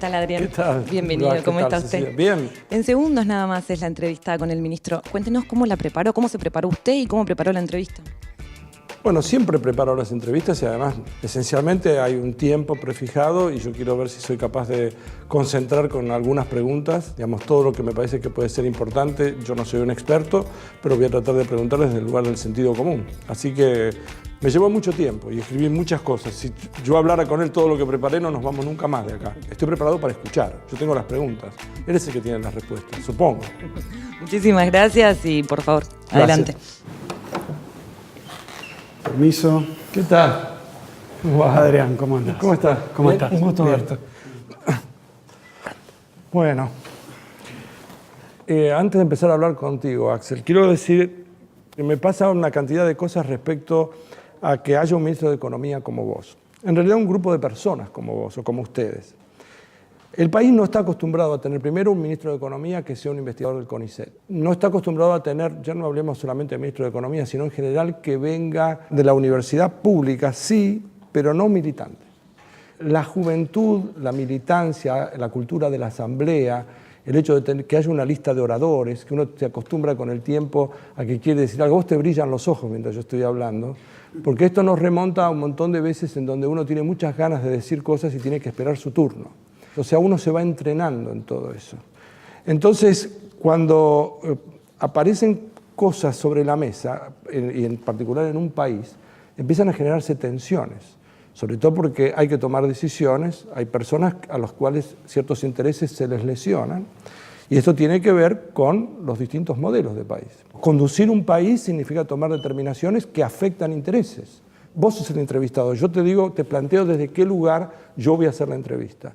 tal, Adrián? ¿Qué tal? Bienvenido, ¿Qué ¿cómo tal, está usted? Cecilia? Bien. En segundos nada más es la entrevista con el ministro. Cuéntenos cómo la preparó, cómo se preparó usted y cómo preparó la entrevista. Bueno, siempre preparo las entrevistas y además, esencialmente hay un tiempo prefijado y yo quiero ver si soy capaz de concentrar con algunas preguntas, digamos, todo lo que me parece que puede ser importante. Yo no soy un experto, pero voy a tratar de preguntar desde el lugar del sentido común. Así que me llevó mucho tiempo y escribí muchas cosas. Si yo hablara con él todo lo que preparé, no nos vamos nunca más de acá. Estoy preparado para escuchar. Yo tengo las preguntas. Él es el que tiene las respuestas, supongo. Muchísimas gracias y por favor, adelante. Permiso. ¿Qué tal? Adrián, ¿cómo andas? ¿Cómo estás? ¿Cómo estás? Un gusto Bien. verte. Bueno, antes de empezar a hablar contigo, Axel, quiero decir que me pasa una cantidad de cosas respecto a que haya un ministro de Economía como vos. En realidad un grupo de personas como vos o como ustedes. El país no está acostumbrado a tener primero un ministro de Economía que sea un investigador del CONICET. No está acostumbrado a tener, ya no hablemos solamente de ministro de Economía, sino en general que venga de la universidad pública, sí, pero no militante. La juventud, la militancia, la cultura de la asamblea, el hecho de que haya una lista de oradores, que uno se acostumbra con el tiempo a que quiere decir algo, vos te brillan los ojos mientras yo estoy hablando, porque esto nos remonta a un montón de veces en donde uno tiene muchas ganas de decir cosas y tiene que esperar su turno. O sea, uno se va entrenando en todo eso. Entonces, cuando aparecen cosas sobre la mesa, y en particular en un país, empiezan a generarse tensiones. Sobre todo porque hay que tomar decisiones, hay personas a las cuales ciertos intereses se les lesionan, y esto tiene que ver con los distintos modelos de país. Conducir un país significa tomar determinaciones que afectan intereses. Vos sos el entrevistado, yo te digo, te planteo desde qué lugar yo voy a hacer la entrevista.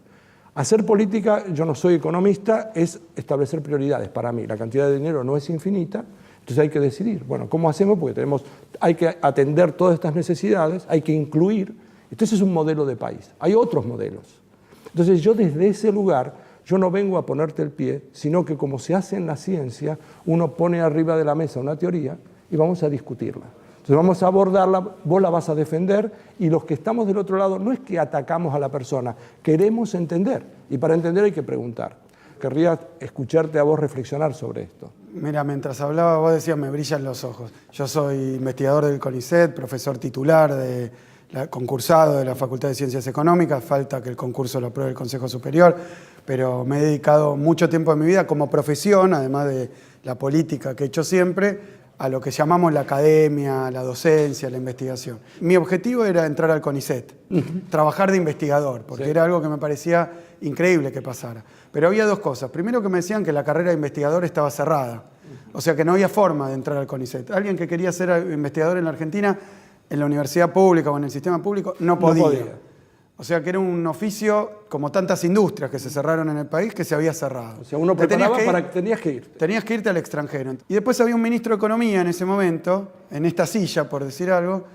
Hacer política, yo no soy economista, es establecer prioridades para mí. La cantidad de dinero no es infinita, entonces hay que decidir. Bueno, ¿cómo hacemos? Porque hay que atender todas estas necesidades, hay que incluir. Entonces es un modelo de país. Hay otros modelos. Entonces yo desde ese lugar, yo no vengo a ponerte el pie, sino que como se hace en la ciencia, uno pone arriba de la mesa una teoría y vamos a discutirla. Entonces vamos a abordarla, vos la vas a defender y los que estamos del otro lado no es que atacamos a la persona, queremos entender y para entender hay que preguntar. Querría escucharte a vos reflexionar sobre esto. Mira, mientras hablaba vos decías me brillan los ojos. Yo soy investigador del CONICET, profesor titular concursado de la Facultad de Ciencias Económicas, falta que el concurso lo apruebe el Consejo Superior, pero me he dedicado mucho tiempo de mi vida como profesión, además de la política que he hecho siempre, a lo que llamamos la academia, la docencia, la investigación. Mi objetivo era entrar al CONICET, trabajar de investigador, porque era algo que me parecía increíble que pasara. Pero había dos cosas. Primero que me decían que la carrera de investigador estaba cerrada, o sea que no había forma de entrar al CONICET. Alguien que quería ser investigador en la Argentina, en la universidad pública o en el sistema público, no podía. O sea que era un oficio, como tantas industrias que se cerraron en el país, que se había cerrado. O sea, uno preparaba para que tenías que ir. Tenías que irte al extranjero. Y después había un ministro de Economía en ese momento, en esta silla, por decir algo,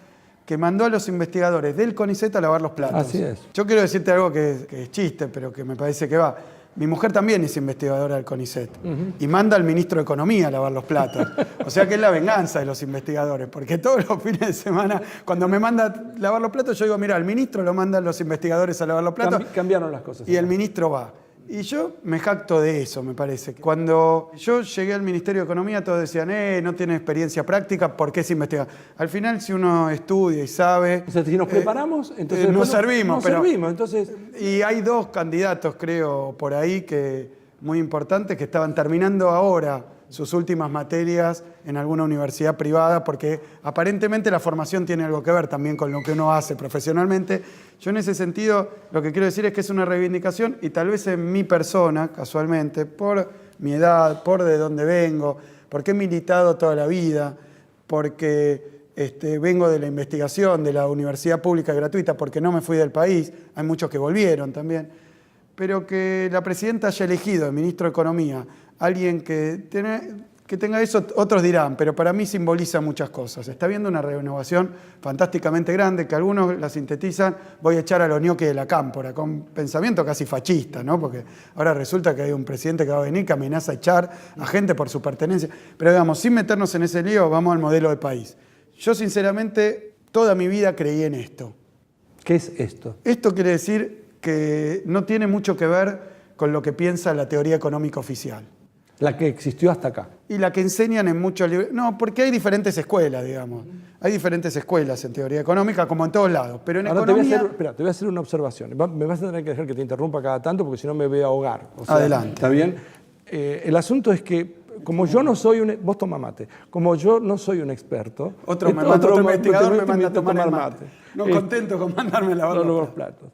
que mandó a los investigadores del CONICET a lavar los platos. Así es. Yo quiero decirte algo que es chiste, pero que me parece que va. Mi mujer también es investigadora del CONICET y manda al ministro de Economía a lavar los platos. O sea que es la venganza de los investigadores, porque todos los fines de semana, cuando me manda a lavar los platos, yo digo, mira, al ministro lo mandan los investigadores a lavar los platos. Cambiaron las cosas. Y el ministro va. Y yo me jacto de eso, me parece. Cuando yo llegué al Ministerio de Economía, todos decían, no tiene experiencia práctica, ¿por qué se investiga? Al final, si uno estudia y sabe... O sea, si nos preparamos, entonces... nos servimos. Entonces... Y hay dos candidatos, creo, por ahí, muy importantes, que estaban terminando ahora sus últimas materias en alguna universidad privada, porque aparentemente la formación tiene algo que ver también con lo que uno hace profesionalmente. Yo en ese sentido lo que quiero decir es que es una reivindicación y tal vez en mi persona, casualmente, por mi edad, por de dónde vengo, porque he militado toda la vida, porque vengo de la investigación, de la universidad pública gratuita, porque no me fui del país, hay muchos que volvieron también, pero que la presidenta haya elegido el ministro de Economía, alguien que tenga eso, otros dirán, pero para mí simboliza muchas cosas. Está habiendo una renovación fantásticamente grande, que algunos la sintetizan, voy a echar a los ñoquis de la cámpora, con pensamiento casi fascista, ¿no? Porque ahora resulta que hay un presidente que va a venir que amenaza a echar a gente por su pertenencia. Pero digamos, sin meternos en ese lío, vamos al modelo de país. Yo sinceramente, toda mi vida creí en esto. ¿Qué es esto? Esto quiere decir que no tiene mucho que ver con lo que piensa la teoría económica oficial. La que existió hasta acá. Y la que enseñan en muchos libros. No, porque hay diferentes escuelas, digamos. Hay diferentes escuelas en teoría económica, como en todos lados. Pero en Ahora economía... te voy a hacer una observación. Me vas a tener que dejar que te interrumpa cada tanto porque si no me voy a ahogar. Adelante. ¿Está bien? El asunto es que, como yo no soy un... Vos toma mate. Como yo no soy un experto... Otro investigador me manda a tomar el mate. No contento con mandarme la los platos.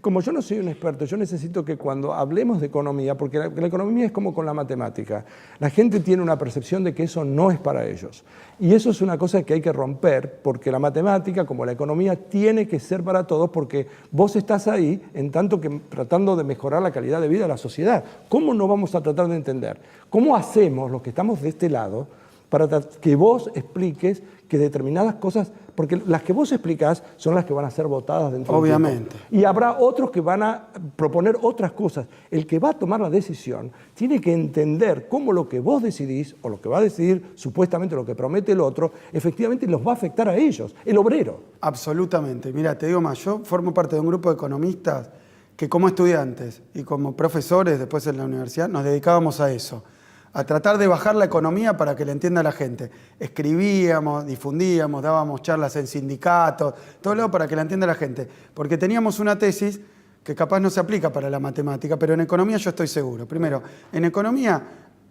Como yo no soy un experto, yo necesito que cuando hablemos de economía, porque la economía es como con la matemática, la gente tiene una percepción de que eso no es para ellos. Y eso es una cosa que hay que romper, porque la matemática, como la economía, tiene que ser para todos, porque vos estás ahí en tanto que tratando de mejorar la calidad de vida de la sociedad. ¿Cómo no vamos a tratar de entender? ¿Cómo hacemos los que estamos de este lado para que vos expliques que determinadas cosas, porque las que vos explicás son las que van a ser votadas dentro del tiempo. Obviamente. Y habrá otros que van a proponer otras cosas. El que va a tomar la decisión tiene que entender cómo lo que vos decidís, o lo que va a decidir supuestamente lo que promete el otro, efectivamente los va a afectar a ellos, el obrero. Absolutamente. Mira, te digo más, yo formo parte de un grupo de economistas que como estudiantes y como profesores después en la universidad nos dedicábamos a eso, a tratar de bajar la economía para que la entienda la gente. Escribíamos, difundíamos, dábamos charlas en sindicatos, todo lo para que la entienda la gente. Porque teníamos una tesis que capaz no se aplica para la matemática, pero en economía yo estoy seguro. Primero, en economía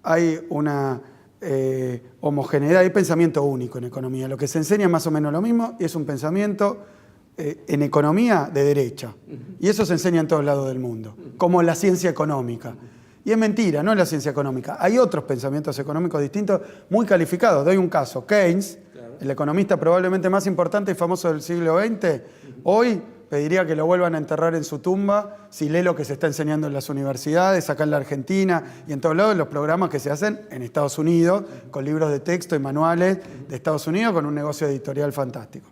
hay una homogeneidad, hay pensamiento único en economía. Lo que se enseña es más o menos lo mismo y es un pensamiento en economía de derecha. Y eso se enseña en todos lados del mundo, como la ciencia económica. Y es mentira, no es la ciencia económica. Hay otros pensamientos económicos distintos muy calificados. Doy un caso. Keynes, el economista probablemente más importante y famoso del siglo XX, hoy pediría que lo vuelvan a enterrar en su tumba si lee lo que se está enseñando en las universidades, acá en la Argentina y en todos lados, los programas que se hacen en Estados Unidos, con libros de texto y manuales de Estados Unidos, con un negocio editorial fantástico.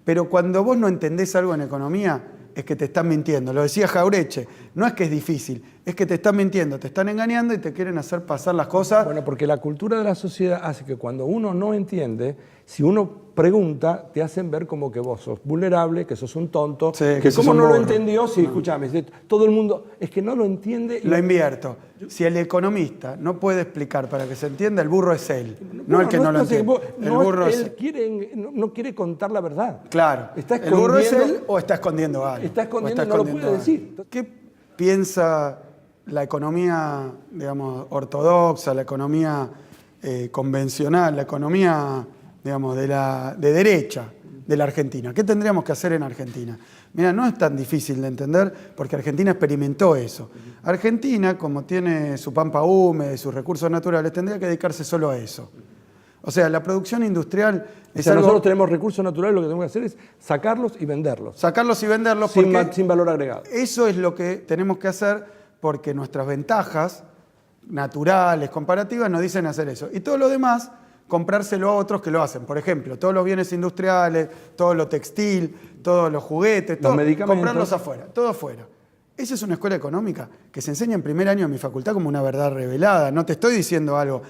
Pero cuando vos no entendés algo en economía, es que te están mintiendo. Lo decía Jauretche, no es que es difícil, es que te están mintiendo, te están engañando y te quieren hacer pasar las cosas. Bueno, porque la cultura de la sociedad hace que cuando uno no entiende, si uno pregunta, te hacen ver como que vos sos vulnerable, que sos un tonto, sí, que cómo no burro. lo entendió, si escuchame, todo el mundo, es que no lo entiende. Lo invierto. Si el economista no puede explicar para que se entienda, el burro es él, no el que no lo entiende. El burro es él. No quiere contar la verdad. Claro. ¿El burro es él o está escondiendo algo? Está escondiendo, no lo puede decir. ¿Qué piensa la economía, digamos, ortodoxa, la economía convencional, la economía, digamos, de derecha de la Argentina? ¿Qué tendríamos que hacer en Argentina? Mira, no es tan difícil de entender porque Argentina experimentó eso. Argentina, como tiene su pampa húmeda y sus recursos naturales, tendría que dedicarse solo a eso. O sea, la producción industrial es algo... Nosotros tenemos recursos naturales, lo que tenemos que hacer es sacarlos y venderlos. Sacarlos y venderlos sin valor agregado. Eso es lo que tenemos que hacer porque nuestras ventajas naturales, comparativas, nos dicen hacer eso. Y todo lo demás, comprárselo a otros que lo hacen. Por ejemplo, todos los bienes industriales, todo lo textil, todos los juguetes, los medicamentos, comprarlos afuera, todo afuera. Esa es una escuela económica que se enseña en primer año en mi facultad como una verdad revelada. No te estoy diciendo algo.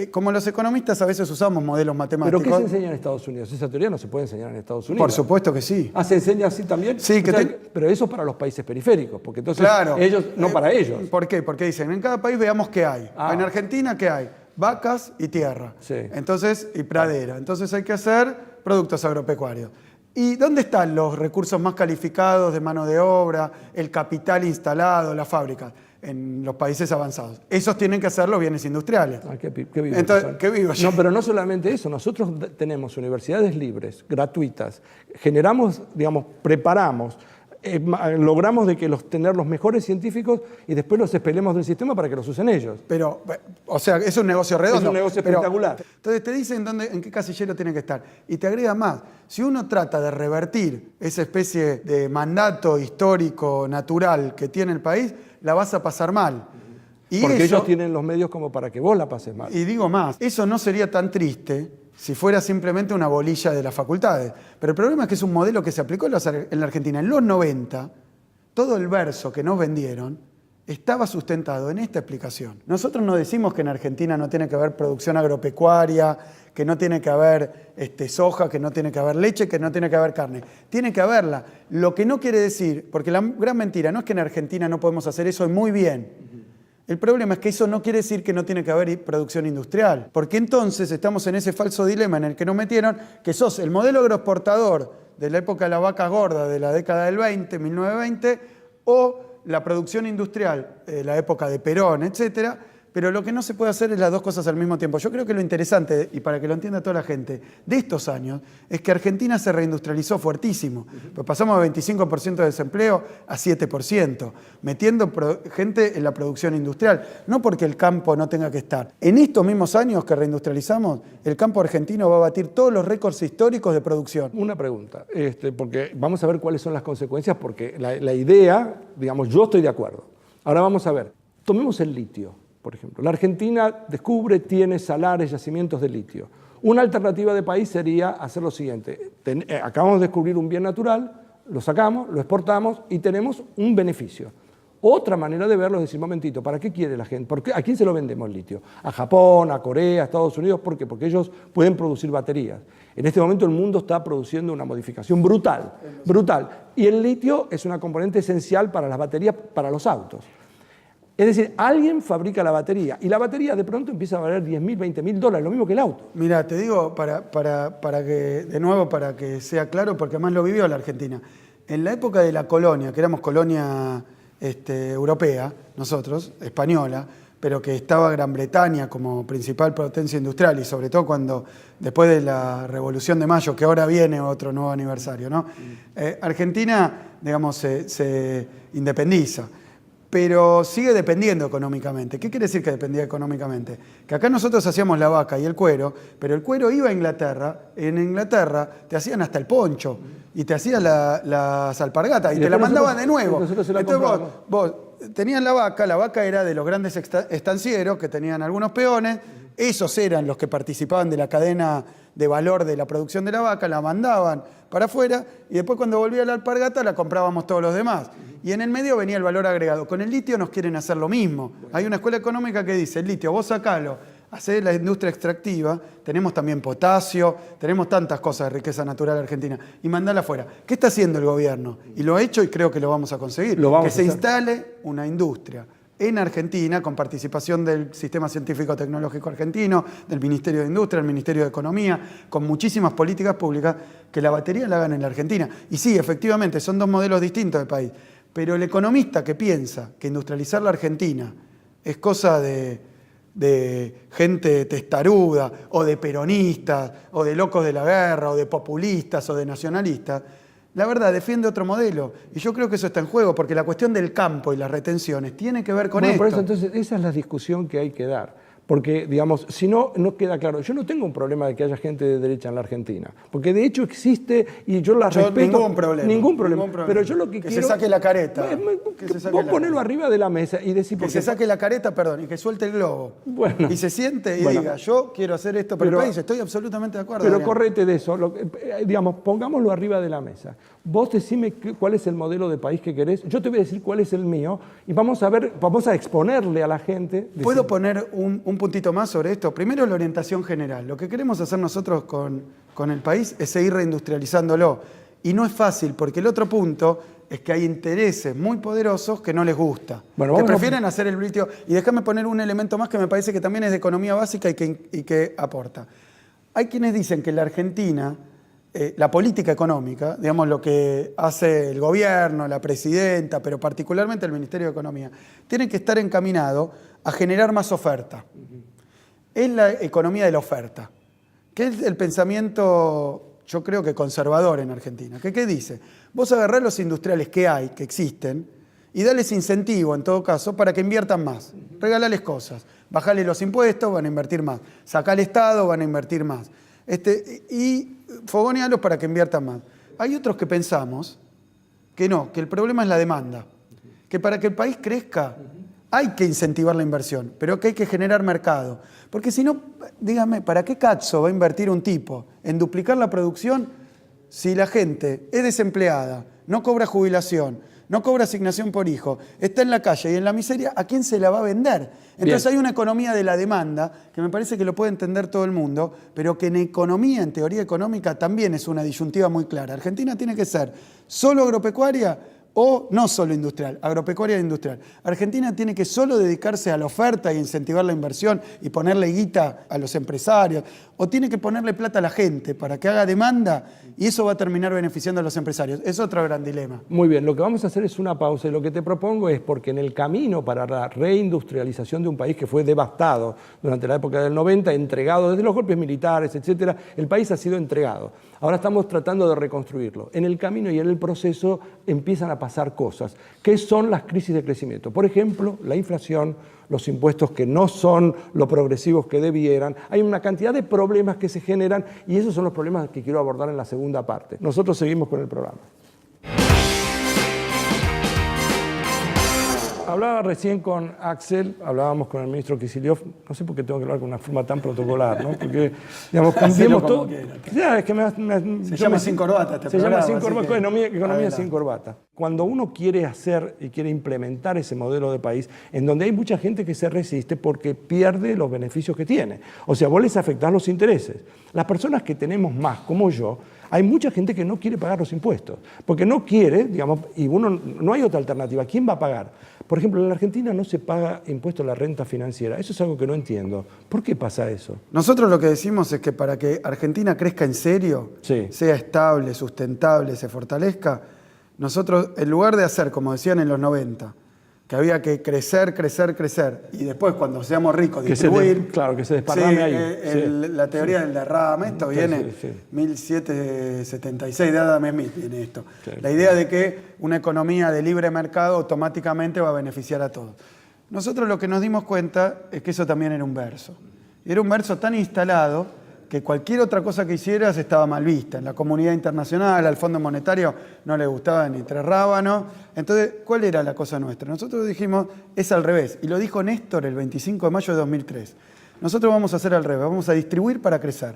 Como los economistas a veces usamos modelos matemáticos. ¿Pero qué se enseña en Estados Unidos? Esa teoría no se puede enseñar en Estados Unidos. Por supuesto que sí. ¿Se enseña así también? Sí. Pero eso para los países periféricos, porque entonces claro, ellos, no para ellos. ¿Por qué? Porque dicen, en cada país veamos qué hay. En Argentina, ¿qué hay? Vacas y tierra. Sí. Entonces, y pradera. Entonces hay que hacer productos agropecuarios. ¿Y dónde están los recursos más calificados de mano de obra, el capital instalado, las fábricas? En los países avanzados. Esos tienen que hacer los bienes industriales. Qué vivo. Entonces, ¿qué vivo yo? No, pero no solamente eso. Nosotros tenemos universidades libres, gratuitas. Generamos, digamos, preparamos, logramos de que tener los mejores científicos y después los expelemos del sistema para que los usen ellos. Pero, o sea, es un negocio redondo. Es un negocio espectacular. Entonces te dicen en qué casillero tiene que estar. Y te agrega más. Si uno trata de revertir esa especie de mandato histórico, natural que tiene el país, la vas a pasar mal. Y porque ellos tienen los medios como para que vos la pases mal. Y digo más, eso no sería tan triste si fuera simplemente una bolilla de las facultades. Pero el problema es que es un modelo que se aplicó en la Argentina. En los 90, todo el verso que nos vendieron estaba sustentado en esta explicación. Nosotros no decimos que en Argentina no tiene que haber producción agropecuaria, que no tiene que haber soja, que no tiene que haber leche, que no tiene que haber carne. Tiene que haberla. Lo que no quiere decir, porque la gran mentira no es que en Argentina no podemos hacer eso y muy bien. El problema es que eso no quiere decir que no tiene que haber producción industrial, porque entonces estamos en ese falso dilema en el que nos metieron, que sos el modelo agroexportador de la época de las vacas gordas de la década del 20, 1920, o la producción industrial, la época de Perón, etcétera, pero lo que no se puede hacer es las dos cosas al mismo tiempo. Yo creo que lo interesante, y para que lo entienda toda la gente, de estos años, es que Argentina se reindustrializó fuertísimo. Pues pasamos de 25% de desempleo a 7%, metiendo gente en la producción industrial. No porque el campo no tenga que estar. En estos mismos años que reindustrializamos, el campo argentino va a batir todos los récords históricos de producción. Una pregunta, porque vamos a ver cuáles son las consecuencias, porque la idea, digamos, yo estoy de acuerdo. Ahora vamos a ver, tomemos el litio. Por ejemplo, la Argentina descubre, tiene salares, yacimientos de litio. Una alternativa de país sería hacer lo siguiente. Acabamos de descubrir un bien natural, lo sacamos, lo exportamos y tenemos un beneficio. Otra manera de verlo es decir, momentito, ¿para qué quiere la gente? ¿A quién se lo vendemos el litio? ¿A Japón, a Corea, a Estados Unidos? ¿Por qué? Porque ellos pueden producir baterías. En este momento el mundo está produciendo una modificación brutal, brutal. Y el litio es una componente esencial para las baterías, para los autos. Es decir, alguien fabrica la batería y la batería de pronto empieza a valer $10.000, $20.000, lo mismo que el auto. Mira, te digo, para que, de nuevo, para que sea claro, porque además lo vivió la Argentina. En la época de la colonia, que éramos colonia europea, nosotros, española, pero que estaba Gran Bretaña como principal potencia industrial y sobre todo cuando, después de la Revolución de Mayo, que ahora viene otro nuevo aniversario, ¿no? Argentina, digamos, se independiza. Pero sigue dependiendo económicamente. ¿Qué quiere decir que dependía económicamente? Que acá nosotros hacíamos la vaca y el cuero, pero el cuero iba a Inglaterra, en Inglaterra te hacían hasta el poncho, y te hacían las alpargatas, y te la mandaban de nuevo. Entonces vos tenías la vaca era de los grandes estancieros, que tenían algunos peones, esos eran los que participaban de la cadena de valor de la producción de la vaca, la mandaban para afuera, y después cuando volvía la alpargata la comprábamos todos los demás. Y en el medio venía el valor agregado. Con el litio nos quieren hacer lo mismo. Hay una escuela económica que dice, el litio, vos sacalo, hacés la industria extractiva, tenemos también potasio, tenemos tantas cosas de riqueza natural argentina, y mandala afuera. ¿Qué está haciendo el gobierno? Y lo ha hecho y creo que lo vamos a conseguir. Que se instale una industria en Argentina, con participación del Sistema Científico Tecnológico Argentino, del Ministerio de Industria, del Ministerio de Economía, con muchísimas políticas públicas, que la batería la hagan en la Argentina. Y sí, efectivamente, son dos modelos distintos de país. Pero el economista que piensa que industrializar la Argentina es cosa de gente testaruda, o de peronistas, o de locos de la guerra, o de populistas, o de nacionalistas, la verdad, defiende otro modelo. Y yo creo que eso está en juego, porque la cuestión del campo y las retenciones tiene que ver con esto. Por eso, entonces, esa es la discusión que hay que dar. Porque, digamos, si no, no queda claro. Yo no tengo un problema de que haya gente de derecha en la Argentina. Porque de hecho existe y yo la respeto. Ningún problema. Ningún problema. Pero yo lo que quiero... se saque la careta. Vos ponelo arriba de la mesa y decir... Que se saque la careta, perdón, y que suelte el globo. Bueno. Y se siente y diga, yo quiero hacer esto para el país. Estoy absolutamente de acuerdo. Pero correte de eso. Digamos, pongámoslo arriba de la mesa. Vos decime cuál es el modelo de país que querés. Yo te voy a decir cuál es el mío. Y vamos a ver, vamos a exponerle a la gente. ¿Puedo poner un puntito más sobre esto? Primero, la orientación general. Lo que queremos hacer nosotros con el país es seguir reindustrializándolo. Y no es fácil, porque el otro punto es que hay intereses muy poderosos que no les gusta, que prefieren hacer el litio. Y déjame poner un elemento más que me parece que también es de economía básica y que aporta. Hay quienes dicen que la Argentina, la política económica, digamos lo que hace el gobierno, la presidenta, pero particularmente el Ministerio de Economía, tiene que estar encaminado a generar más oferta. Es la economía de la oferta, que es el pensamiento, yo creo que conservador en Argentina. ¿Qué dice? Vos agarrás los industriales que hay, que existen, y dales incentivo, en todo caso, para que inviertan más. Regalales cosas. Bajale los impuestos, van a invertir más. Sacá al Estado, van a invertir más. Y fogonealos para que inviertan más. Hay otros que pensamos que no, que el problema es la demanda. Que para que el país crezca hay que incentivar la inversión, pero que hay que generar mercado. Porque si no, dígame, ¿para qué cazzo va a invertir un tipo en duplicar la producción si la gente es desempleada, no cobra jubilación, no cobra asignación por hijo, está en la calle y en la miseria, ¿a quién se la va a vender? Entonces hay una economía de la demanda que me parece que lo puede entender todo el mundo, pero que en economía, en teoría económica, también es una disyuntiva muy clara. Argentina tiene que ser solo agropecuaria o no solo industrial, agropecuaria e industrial. Argentina tiene que solo dedicarse a la oferta y incentivar la inversión y ponerle guita a los empresarios, o tiene que ponerle plata a la gente para que haga demanda y eso va a terminar beneficiando a los empresarios. Es otro gran dilema. Muy bien, lo que vamos a hacer es una pausa y lo que te propongo es, porque en el camino para la reindustrialización de un país que fue devastado durante la época del 90, entregado desde los golpes militares, etcétera, el país ha sido entregado. Ahora estamos tratando de reconstruirlo. En el camino y en el proceso empiezan a pasar cosas, que son las crisis de crecimiento. Por ejemplo, la inflación, los impuestos que no son lo progresivos que debieran. Hay una cantidad de problemas que se generan y esos son los problemas que quiero abordar en la segunda parte. Nosotros seguimos con el programa. Hablaba recién con Axel, hablábamos con el ministro Kicillof, no sé por qué tengo que hablar con una forma tan protocolar, ¿no? Porque, digamos, cambiemos todo. Ya, es que se llama Sin Corbata este programa. Se llama Sin Corbata, economía sin corbata. Cuando uno quiere hacer y quiere implementar ese modelo de país, en donde hay mucha gente que se resiste porque pierde los beneficios que tiene. O sea, vos les afectás los intereses. Las personas que tenemos más, como yo, hay mucha gente que no quiere pagar los impuestos, porque no quiere, digamos, y no hay otra alternativa. ¿Quién va a pagar? Por ejemplo, en la Argentina no se paga impuesto a la renta financiera. Eso es algo que no entiendo. ¿Por qué pasa eso? Nosotros lo que decimos es que para que Argentina crezca en serio, sea estable, sustentable, se fortalezca, nosotros, en lugar de hacer, como decían en los 90, que había que crecer, y después cuando seamos ricos distribuir. Claro, que se desparrame ahí. La teoría del derrame, esto viene 1776 de Adam Smith, viene esto. Sí. La idea de que una economía de libre mercado automáticamente va a beneficiar a todos. Nosotros lo que nos dimos cuenta es que eso también era un verso. Y era un verso tan instalado que cualquier otra cosa que hicieras estaba mal vista. En la comunidad internacional, al Fondo Monetario no le gustaba ni tres rábanos. Entonces, ¿cuál era la cosa nuestra? Nosotros dijimos, es al revés. Y lo dijo Néstor el 25 de mayo de 2003. Nosotros vamos a hacer al revés, vamos a distribuir para crecer.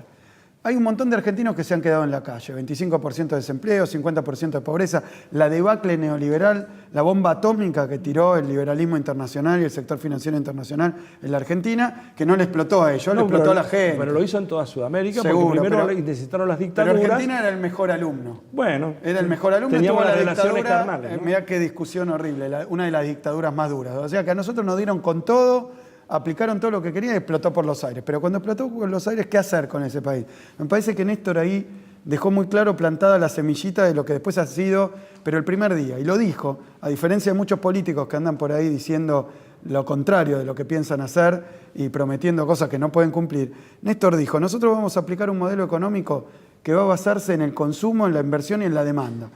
Hay un montón de argentinos que se han quedado en la calle, 25% de desempleo, 50% de pobreza, la debacle neoliberal, la bomba atómica que tiró el liberalismo internacional y el sector financiero internacional en la Argentina, que no le explotó a ellos, le explotó a la gente. Pero lo hizo en toda Sudamérica, seguro, porque primero necesitaron las dictaduras. Pero Argentina era el mejor alumno. Bueno. Era el mejor alumno. Teníamos tuvo las la relaciones dictadura, carnales, ¿no? Mirá qué discusión horrible, una de las dictaduras más duras. O sea que a nosotros nos dieron con todo, aplicaron todo lo que querían y explotó por los aires. Pero cuando explotó por los aires, ¿qué hacer con ese país? Me parece que Néstor ahí dejó muy claro plantada la semillita de lo que después ha sido, pero el primer día. Y lo dijo, a diferencia de muchos políticos que andan por ahí diciendo lo contrario de lo que piensan hacer y prometiendo cosas que no pueden cumplir. Néstor dijo, nosotros vamos a aplicar un modelo económico que va a basarse en el consumo, en la inversión y en la demanda.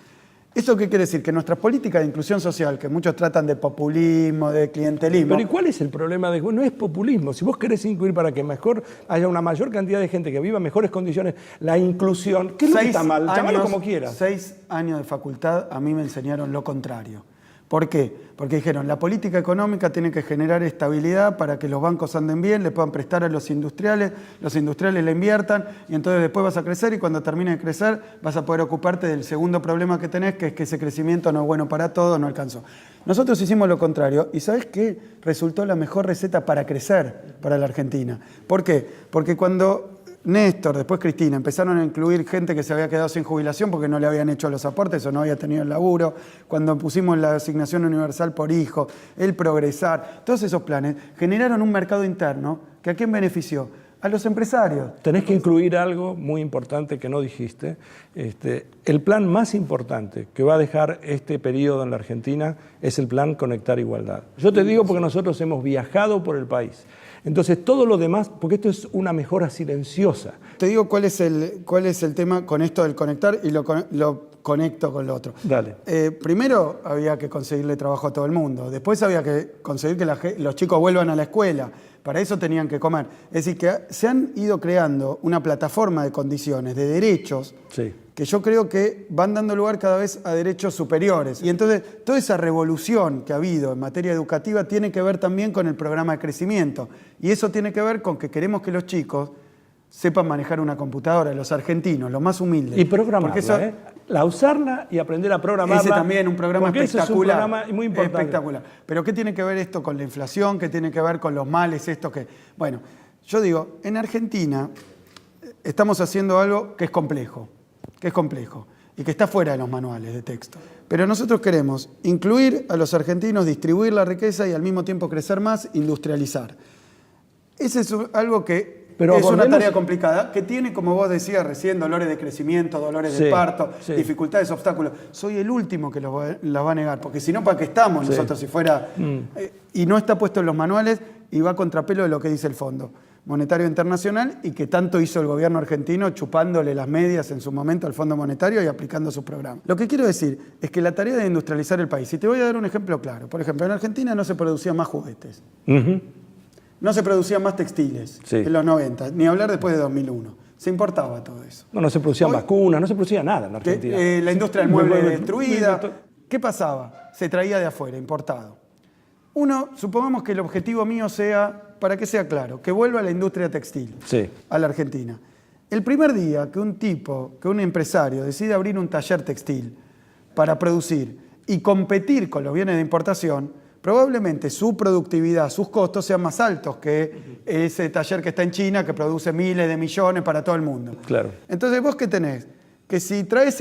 ¿Eso qué quiere decir? Que nuestras políticas de inclusión social, que muchos tratan de populismo, de clientelismo... Pero ¿y cuál es el problema? No es populismo. Si vos querés incluir para que mejor haya una mayor cantidad de gente que viva en mejores condiciones, la inclusión, ¿qué es lo que está mal? Llámalo como quieras. 6 años de facultad a mí me enseñaron lo contrario. ¿Por qué? Porque dijeron, la política económica tiene que generar estabilidad para que los bancos anden bien, le puedan prestar a los industriales le inviertan y entonces después vas a crecer y cuando termine de crecer vas a poder ocuparte del segundo problema que tenés, que es que ese crecimiento no es bueno para todos, no alcanzó. Nosotros hicimos lo contrario y ¿sabés qué? Resultó la mejor receta para crecer para la Argentina. ¿Por qué? Porque cuando Néstor, después Cristina, empezaron a incluir gente que se había quedado sin jubilación porque no le habían hecho los aportes o no había tenido el laburo, cuando pusimos la asignación universal por hijo, el progresar, todos esos planes generaron un mercado interno que ¿a quién benefició? A los empresarios. Tenés que incluir algo muy importante que no dijiste. El plan más importante que va a dejar este periodo en la Argentina es el plan Conectar Igualdad. Yo te digo porque nosotros hemos viajado por el país. Entonces, todo lo demás, porque esto es una mejora silenciosa. Te digo cuál es el tema con esto del conectar y lo conecto con lo otro. Dale. Primero había que conseguirle trabajo a todo el mundo. Después había que conseguir que los chicos vuelvan a la escuela. Para eso tenían que comer. Es decir, que se han ido creando una plataforma de condiciones, de derechos, sí, que yo creo que van dando lugar cada vez a derechos superiores. Y entonces, toda esa revolución que ha habido en materia educativa tiene que ver también con el programa de crecimiento. Y eso tiene que ver con que queremos que los chicos sepan manejar una computadora, los argentinos, los más humildes. Y programarla, porque eso, la usarla y aprender a programarla. Ese también, un programa espectacular. Ese es un programa muy importante. Espectacular. Pero ¿qué tiene que ver esto con la inflación? ¿Qué tiene que ver con los males estos que...? Bueno, yo digo, en Argentina estamos haciendo algo que es complejo y que está fuera de los manuales de texto. Pero nosotros queremos incluir a los argentinos, distribuir la riqueza y al mismo tiempo crecer más, industrializar. Ese es algo que es una tarea complicada, que tiene, como vos decías recién, dolores de crecimiento, dolores de parto, dificultades, obstáculos. Soy el último que la va a negar, porque si no, ¿para qué estamos nosotros si fuera...? Y no está puesto en los manuales y va a contrapelo de lo que dice el Fondo Monetario Internacional y que tanto hizo el gobierno argentino chupándole las medias en su momento al Fondo Monetario y aplicando sus programas. Lo que quiero decir es que la tarea de industrializar el país, y te voy a dar un ejemplo claro. Por ejemplo, en Argentina no se producían más juguetes. No se producían más textiles en los 90, ni hablar después de 2001. Se importaba todo eso. No se producían vacunas, no se producía nada en Argentina. La industria del mueble destruida. ¿Qué pasaba? Se traía de afuera, importado. Supongamos que el objetivo mío sea, para que sea claro, que vuelva la industria textil a la Argentina. El primer día que un empresario decide abrir un taller textil para producir y competir con los bienes de importación, probablemente su productividad, sus costos sean más altos que ese taller que está en China que produce miles de millones para todo el mundo. Claro. Entonces, ¿vos qué tenés? Que si traes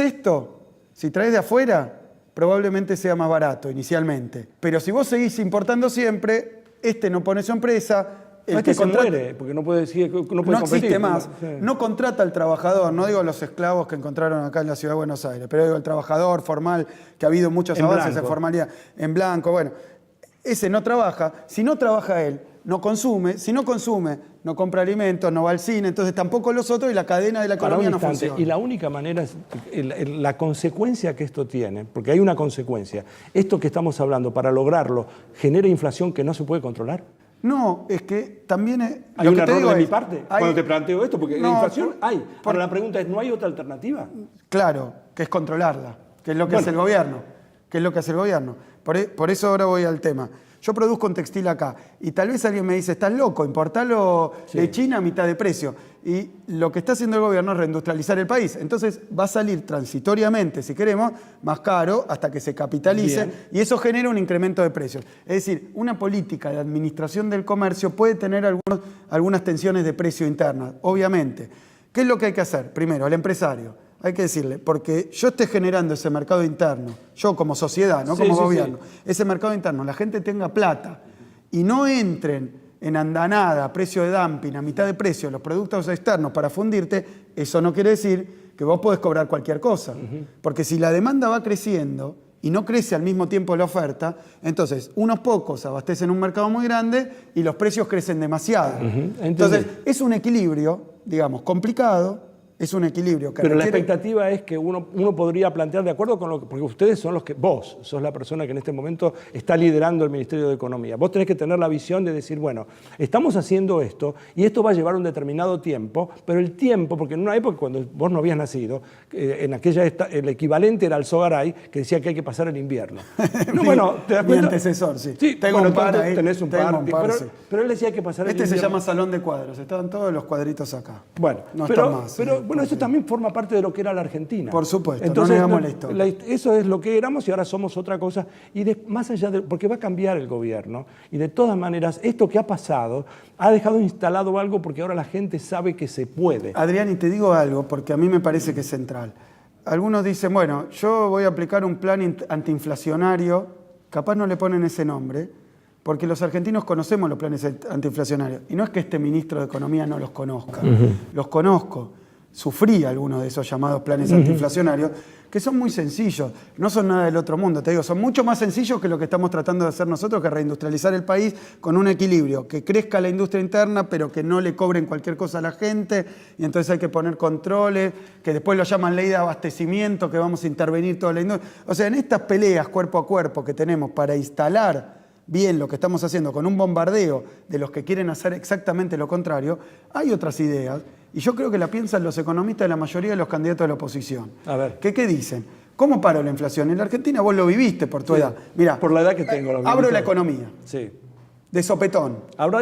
si traes de afuera, probablemente sea más barato inicialmente. Pero si vos seguís importando siempre, no pone su empresa, el que se muere, porque no puede competir. Existe más. No contrata al trabajador, no digo los esclavos que encontraron acá en la ciudad de Buenos Aires, pero digo el trabajador formal, que ha habido muchos avances en formalidad, en blanco, bueno. Ese no trabaja. Si no trabaja él, no consume. Si no consume, no compra alimentos, no va al cine. Entonces tampoco los otros y la cadena de la economía no funciona. Y la única manera es la consecuencia que esto tiene, porque hay una consecuencia. Esto que estamos hablando, para lograrlo, genera inflación que no se puede controlar. No, es que también es... ¿Hay un error de mi parte cuando te planteo esto? Porque la inflación hay. Ahora la pregunta es, ¿no hay otra alternativa? Claro, que es controlarla, que es lo que hace el gobierno. Por eso ahora voy al tema. Yo produzco un textil acá y tal vez alguien me dice, estás loco, importalo de China a mitad de precio. Y lo que está haciendo el gobierno es reindustrializar el país. Entonces va a salir transitoriamente, si queremos, más caro hasta que se capitalice y eso genera un incremento de precios. Es decir, una política de administración del comercio puede tener algunas tensiones de precio internas, obviamente. ¿Qué es lo que hay que hacer? Primero, al empresario. Hay que decirle, porque yo esté generando ese mercado interno, yo como sociedad, no como gobierno, ese mercado interno, la gente tenga plata y no entren en andanada, a precio de dumping, a mitad de precio, los productos externos para fundirte, eso no quiere decir que vos podés cobrar cualquier cosa. Porque si la demanda va creciendo y no crece al mismo tiempo la oferta, entonces unos pocos abastecen un mercado muy grande y los precios crecen demasiado. Entonces es un equilibrio, digamos, complicado. Es un equilibrio que Pero la expectativa es que uno podría plantear, de acuerdo con lo que... Porque ustedes son vos sos la persona que en este momento está liderando el Ministerio de Economía. Vos tenés que tener la visión de decir, bueno, estamos haciendo esto y esto va a llevar un determinado tiempo, pero el tiempo, porque en una época cuando vos no habías nacido, en aquella el equivalente era el Sogaray, que decía que hay que pasar el invierno. No, bueno, ¿te das cuenta? Mi antecesor, sí. Tengo un par ahí. Tenés un par, pero él decía que pasar el invierno. Se llama Salón de Cuadros, estaban todos los cuadritos acá. Bueno, no están más. Pero bueno, eso también forma parte de lo que era la Argentina. Por supuesto, entonces, no negamos la historia. Eso es lo que éramos y ahora somos otra cosa. Y más allá porque va a cambiar el gobierno. Y de todas maneras, esto que ha pasado ha dejado instalado algo porque ahora la gente sabe que se puede. Adrián, y te digo algo, porque a mí me parece que es central. Algunos dicen, bueno, yo voy a aplicar un plan antiinflacionario, capaz no le ponen ese nombre, porque los argentinos conocemos los planes antiinflacionarios. Y no es que este ministro de Economía no los conozca. Los conozco. Sufrí algunos de esos llamados planes antiinflacionarios, que son muy sencillos, no son nada del otro mundo, te digo, son mucho más sencillos que lo que estamos tratando de hacer nosotros, que reindustrializar el país con un equilibrio, que crezca la industria interna, pero que no le cobren cualquier cosa a la gente, y entonces hay que poner controles, que después lo llaman ley de abastecimiento, que vamos a intervenir toda la industria. O sea, en estas peleas cuerpo a cuerpo que tenemos para instalar bien lo que estamos haciendo con un bombardeo de los que quieren hacer exactamente lo contrario, hay otras ideas, y yo creo que la piensan los economistas de la mayoría de los candidatos de la oposición. A ver. ¿Qué dicen? ¿Cómo paro la inflación? En la Argentina vos lo viviste por tu edad. Mirá, por la edad que tengo. Abro la economía. Sí. De sopetón.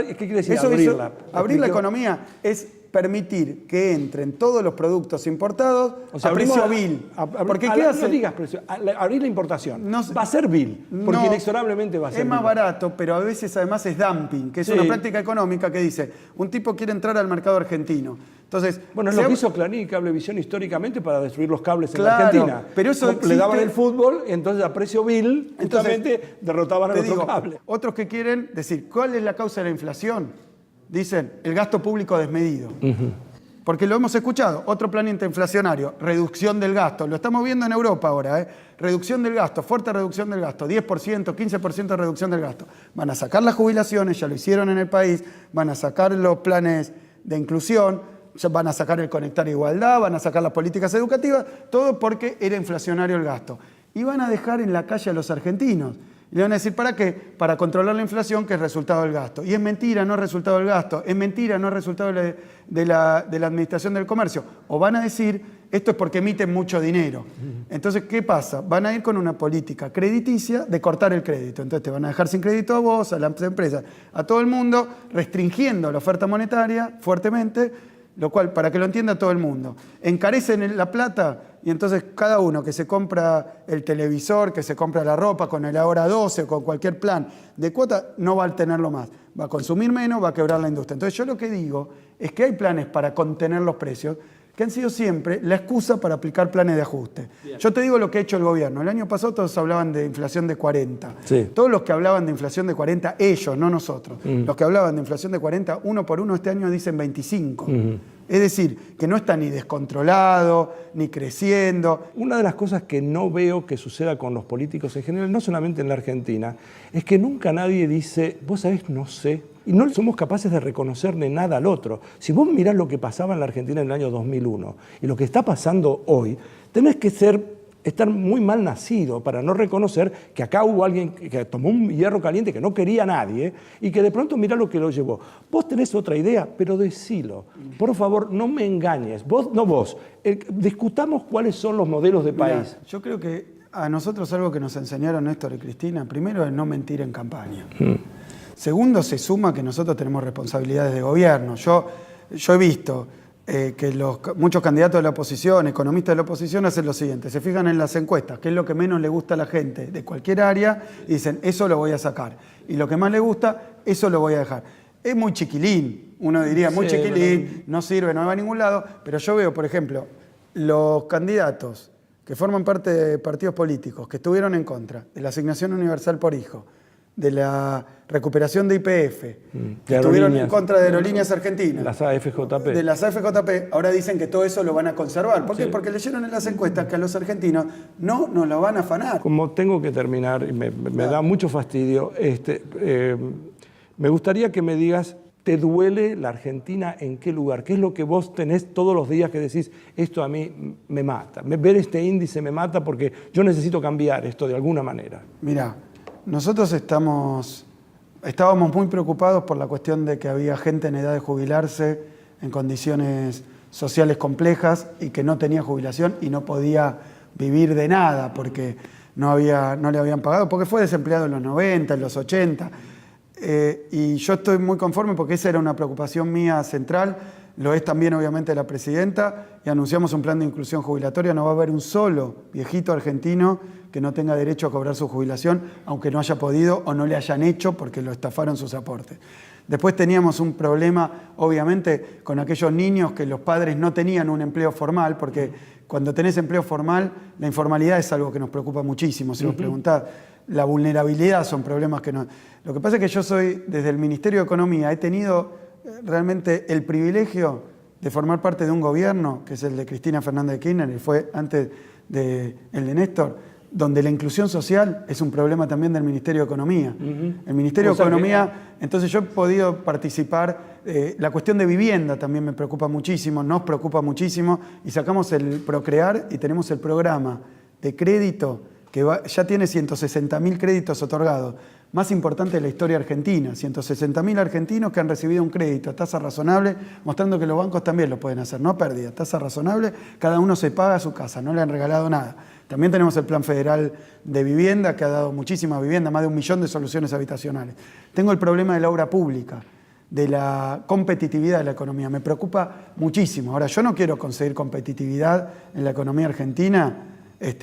¿Qué quiere decir Eso abrirla? Abrir la economía es permitir que entren todos los productos importados a precio vil. Porque ¿qué hace? No digas precio, abrir la importación. No, va a ser vil, porque inexorablemente va a ser es más barato, pero a veces además es dumping, que es una práctica económica que dice, un tipo quiere entrar al mercado argentino. Entonces, bueno, es lo que hizo Clarín y Cablevisión históricamente para destruir los cables en la Argentina. Pero eso le daban el fútbol, entonces a precio vil, justamente derrotaban a nuestro cable. Otros que quieren decir, ¿cuál es la causa de la inflación? Dicen, el gasto público desmedido. Porque lo hemos escuchado, otro plan antiinflacionario, reducción del gasto. Lo estamos viendo en Europa ahora, reducción del gasto, fuerte reducción del gasto, 10%, 15% de reducción del gasto. Van a sacar las jubilaciones, ya lo hicieron en el país, van a sacar los planes de inclusión, van a sacar el Conectar Igualdad, van a sacar las políticas educativas, todo porque era inflacionario el gasto. Y van a dejar en la calle a los argentinos. Y le van a decir, ¿para qué? Para controlar la inflación, que es resultado del gasto. Y es mentira, no es resultado del gasto. Es mentira, no es resultado de la administración del comercio. O van a decir, esto es porque emiten mucho dinero. Entonces, ¿qué pasa? Van a ir con una política crediticia de cortar el crédito. Entonces, te van a dejar sin crédito a vos, a las empresas, a todo el mundo, restringiendo la oferta monetaria fuertemente, lo cual, para que lo entienda todo el mundo, encarecen la plata y entonces cada uno que se compra el televisor, que se compra la ropa con el Ahora 12 o con cualquier plan de cuota, no va a tenerlo más. Va a consumir menos, va a quebrar la industria. Entonces yo lo que digo es que hay planes para contener los precios que han sido siempre la excusa para aplicar planes de ajuste. Bien. Yo te digo lo que ha hecho el gobierno. El año pasado todos hablaban de inflación de 40. Sí. Todos los que hablaban de inflación de 40, ellos, no nosotros, los que hablaban de inflación de 40, uno por uno este año dicen 25. Es decir, que no está ni descontrolado, ni creciendo. Una de las cosas que no veo que suceda con los políticos en general, no solamente en la Argentina, es que nunca nadie dice, vos sabés, no sé. Y no somos capaces de reconocerle nada al otro. Si vos mirás lo que pasaba en la Argentina en el año 2001 y lo que está pasando hoy, tenés que estar muy mal nacido para no reconocer que acá hubo alguien que tomó un hierro caliente que no quería a nadie y que de pronto mirá lo que lo llevó. Vos tenés otra idea, pero decilo. Por favor, no me engañes. Vos. Discutamos cuáles son los modelos de país. Yo creo que a nosotros algo que nos enseñaron Néstor y Cristina, primero es no mentir en campaña. Segundo, se suma que nosotros tenemos responsabilidades de gobierno. Yo he visto que muchos candidatos de la oposición, economistas de la oposición, hacen lo siguiente. Se fijan en las encuestas, qué es lo que menos le gusta a la gente de cualquier área, y dicen, eso lo voy a sacar. Y lo que más le gusta, eso lo voy a dejar. Es muy chiquilín, uno diría, muy chiquilín, no sirve, no va a ningún lado. Pero yo veo, por ejemplo, los candidatos que forman parte de partidos políticos que estuvieron en contra de la asignación universal por hijo, de la recuperación de YPF, que estuvieron en contra de Aerolíneas Argentinas, las AFJP. De las AFJP, ahora dicen que todo eso lo van a conservar. ¿Por qué? Porque leyeron en las encuestas que a los argentinos no nos lo van a afanar. Como tengo que terminar, y me da mucho fastidio, me gustaría que me digas, ¿te duele la Argentina en qué lugar? ¿Qué es lo que vos tenés todos los días que decís, esto a mí me mata? Ver este índice me mata porque yo necesito cambiar esto de alguna manera. Mirá, nosotros estábamos muy preocupados por la cuestión de que había gente en edad de jubilarse en condiciones sociales complejas y que no tenía jubilación y no podía vivir de nada porque no le habían pagado, porque fue desempleado en los 90, en los 80. Y yo estoy muy conforme porque esa era una preocupación mía central, lo es también obviamente la presidenta, y anunciamos un plan de inclusión jubilatoria. No va a haber un solo viejito argentino que no tenga derecho a cobrar su jubilación, aunque no haya podido o no le hayan hecho porque lo estafaron sus aportes. Después teníamos un problema, obviamente, con aquellos niños que los padres no tenían un empleo formal, porque cuando tenés empleo formal, la informalidad es algo que nos preocupa muchísimo. Si nos preguntás, la vulnerabilidad son problemas que no... Lo que pasa es que yo soy, desde el Ministerio de Economía, he tenido realmente el privilegio de formar parte de un gobierno, que es el de Cristina Fernández de Kirchner, y fue antes el de Néstor, donde la inclusión social es un problema también del Ministerio de Economía. El Ministerio de Economía, entonces yo he podido participar, la cuestión de vivienda también me preocupa muchísimo, nos preocupa muchísimo, y sacamos el Procrear y tenemos el programa de crédito que ya tiene 160.000 créditos otorgados, más importante de la historia argentina, 160.000 argentinos que han recibido un crédito a tasa razonable, mostrando que los bancos también lo pueden hacer, no pérdida, tasa razonable, cada uno se paga su casa, no le han regalado nada. También tenemos el Plan Federal de Vivienda, que ha dado muchísima vivienda, más de 1 millón de soluciones habitacionales. Tengo el problema de la obra pública, de la competitividad de la economía. Me preocupa muchísimo. Ahora, yo no quiero conseguir competitividad en la economía argentina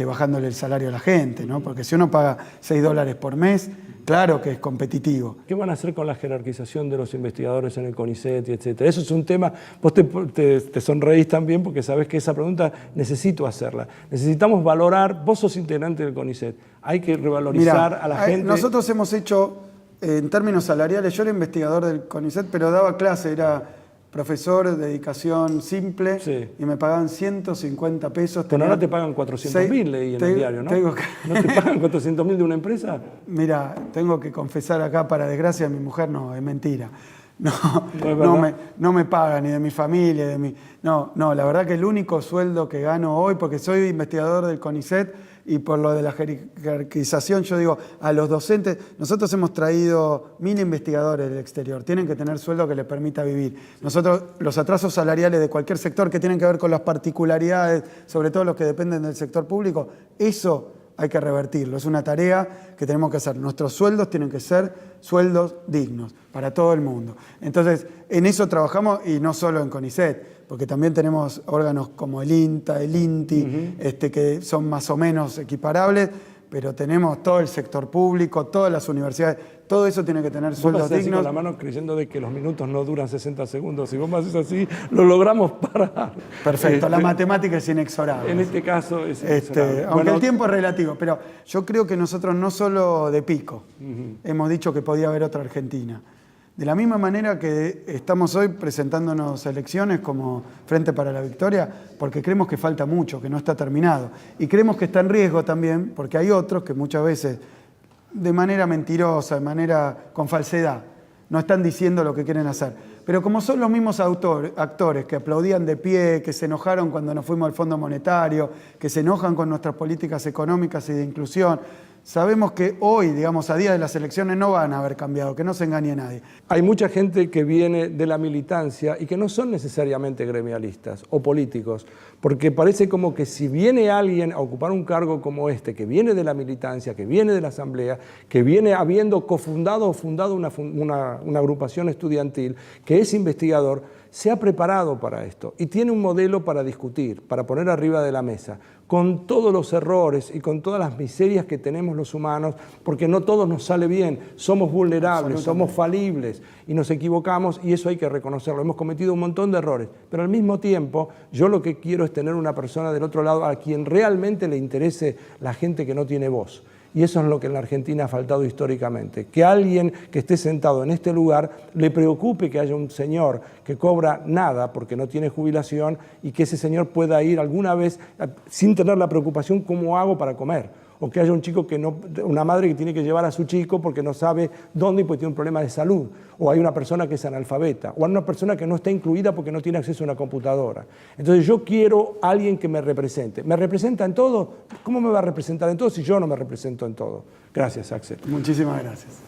bajándole el salario a la gente, ¿no? Porque si uno paga $6 por mes, claro que es competitivo. ¿Qué van a hacer con la jerarquización de los investigadores en el CONICET, etcétera? Eso es un tema, vos te sonreís también porque sabés que esa pregunta necesito hacerla. Necesitamos valorar, vos sos integrante del CONICET, hay que revalorizar a la gente. Nosotros hemos hecho, en términos salariales, yo era investigador del CONICET, pero daba clase, era profesor de dedicación simple, sí, y me pagaban 150 pesos. Pero ahora te pagan 400.000, leí en el diario, ¿no? ¿No te pagan 400.000 de una empresa? Mira, tengo que confesar acá, para desgracia de mi mujer, no, es mentira. No me pagan, ni de mi familia, No, la verdad que el único sueldo que gano hoy, porque soy investigador del CONICET, y por lo de la jerarquización, yo digo, a los docentes, nosotros hemos traído 1000 investigadores del exterior, tienen que tener sueldo que les permita vivir. Nosotros, los atrasos salariales de cualquier sector que tienen que ver con las particularidades, sobre todo los que dependen del sector público, eso hay que revertirlo, es una tarea que tenemos que hacer. Nuestros sueldos tienen que ser sueldos dignos para todo el mundo. Entonces, en eso trabajamos, y no solo en CONICET, porque también tenemos órganos como el INTA, el INTI, que son más o menos equiparables, pero tenemos todo el sector público, todas las universidades, todo eso tiene que tener sueldos dignos. Así con la mano creyendo de que los minutos no duran 60 segundos. Si vos me haces así, lo logramos parar. Perfecto, la matemática es inexorable. En este caso es inexorable. Aunque el tiempo es relativo, pero yo creo que nosotros no solo de pico hemos dicho que podía haber otra Argentina. De la misma manera que estamos hoy presentándonos a elecciones como Frente para la Victoria, porque creemos que falta mucho, que no está terminado. Y creemos que está en riesgo también, porque hay otros que muchas veces, de manera mentirosa, con falsedad, no están diciendo lo que quieren hacer. Pero como son los mismos actores que aplaudían de pie, que se enojaron cuando nos fuimos al Fondo Monetario, que se enojan con nuestras políticas económicas y de inclusión, sabemos que hoy, digamos, a día de las elecciones no van a haber cambiado, que no se engañe nadie. Hay mucha gente que viene de la militancia y que no son necesariamente gremialistas o políticos, porque parece como que si viene alguien a ocupar un cargo como este, que viene de la militancia, que viene de la asamblea, que viene habiendo cofundado o fundado una agrupación estudiantil, que es investigador, se ha preparado para esto y tiene un modelo para discutir, para poner arriba de la mesa, con todos los errores y con todas las miserias que tenemos los humanos, porque no todo nos sale bien, somos vulnerables, somos falibles y nos equivocamos, y eso hay que reconocerlo. Hemos cometido un montón de errores, pero al mismo tiempo yo lo que quiero es tener una persona del otro lado a quien realmente le interese la gente que no tiene voz. Y eso es lo que en la Argentina ha faltado históricamente. Que alguien que esté sentado en este lugar le preocupe que haya un señor que cobra nada porque no tiene jubilación y que ese señor pueda ir alguna vez sin tener la preocupación cómo hago para comer. O que haya un chico una madre que tiene que llevar a su chico porque no sabe dónde y pues tiene un problema de salud. O hay una persona que es analfabeta. O hay una persona que no está incluida porque no tiene acceso a una computadora. Entonces yo quiero a alguien que me represente. ¿Me representa en todo? ¿Cómo me va a representar en todo si yo no me represento en todo? Gracias, Axel. Muchísimas gracias.